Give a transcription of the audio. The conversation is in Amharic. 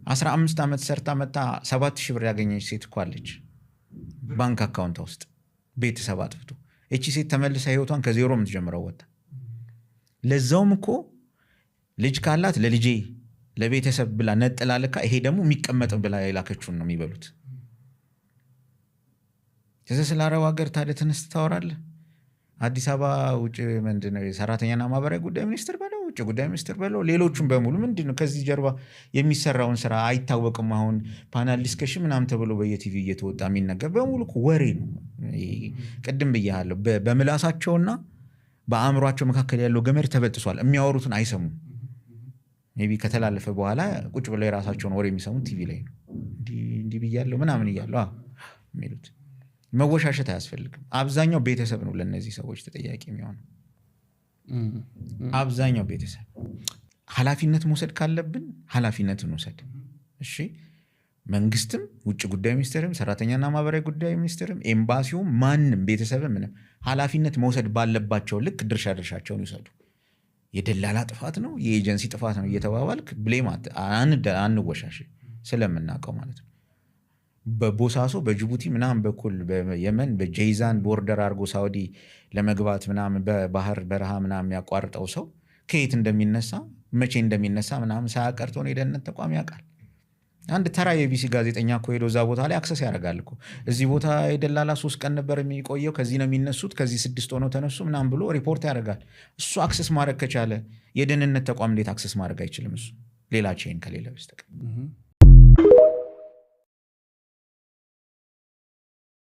15 ዓመት ሰርታ መጣ 7000 ብር ያገኘች ሴት እኮ አለች ባንክ አካውንት ውስጥ ቤተሰብ አጥፍቶ እቺ ሴት ተመልሳ ህይወቷን ከዜሮ የምትጀምረው ወጣ ለዛውም እኮ ልጅ ካላት ለልጄ ለቤተሰብ ብላ ነጥላለካ ይሄ ደግሞ የሚቀመጥ ብላ የላከችውን ነው የሚበሉት ስለዚህ አረብ ሀገር ታዲያ ተነስተ ታወራለህ አዲስ አበባ ውጭ ምንድነው የሰራተኛና ማህበራዊ ጉዳይ ሚኒስትር በለው ውጭ ጉዳይ ሚኒስትር በለው ሌሎቹም በሙሉ ምንድነው ከዚህ ጀርባ የሚሰራውን ስራ አይታወቅም አሁን ፓናል ዲስከሽን ምናምን ተብሎ በየቲቪ እየተወጣ የሚነገር በሙሉ ወሬ ነው ቅድም ብያለሁ በምላሳቸውና በአእምሯቸው መካከል ያለው ገመድ ተበጥሷል የሚያወሩትን አይሰሙም ሜቢ ከተላለፈ በኋላ ቁጭ ብለው የራሳቸውን ወሬ የሚሰሙት ቲቪ ላይ ነው እንዲህ ብያለሁ ምናምን ይያለው የሚሉት መወሻሸት አያስፈልግም አብዛኛው ቤተሰብ ነው ለነዚህ ሰዎች ተጠያቂ የሚሆነው አብዛኛው ቤተሰብ ኃላፊነት መውሰድ ካለብን ኃላፊነትን ወሰድ እሺ መንግስትም ውጭ ጉዳይ ሚኒስትርም ሰራተኛና ማህበራዊ ጉዳይ ሚኒስትርም ኤምባሲውም ማንንም ቤተሰብም ምንም ኃላፊነት መውሰድ ባለባቸው ልክ ድርሻቸውን ይሰዱ የደላላ ጥፋት ነው የኤጀንሲ ጥፋት ነው እየተባባልክ ብሌም አንወሻሽ ስለምናቀው ማለት ነው በቦሳሶ በጅቡቲ ምናምን በኩል በየመን በጄይዛን ቦርደር አርጎ ሳውዲ ለመግባት ምናምን በባህር በረሃ ምናምን ያቋርጠው ሰው ከየት እንደሚነሳ መቼ እንደሚነሳ ምናምን ሳያቀርቶ ነው የደህንነት ተቋም ያውቃል አንድ ተራ የቢሲ ጋዜጠኛ እኮ ሄዶ እዛ ቦታ ላይ አክሰስ ያደርጋል እኮ እዚህ ቦታ የደላላ 3 ቀን ነበር የሚቆየው ከዚህ ነው የሚነሱት ከዚህ 6 ሆነው ተነሱ ምናምን ብሎ ሪፖርት ያደርጋል እሱ አክሰስ ማድረግ ከቻለ የደህንነት ተቋም እንዴት አክሰስ ማድረግ አይችልም እሱ ሌላ ቼን ከሌለ በስተቀር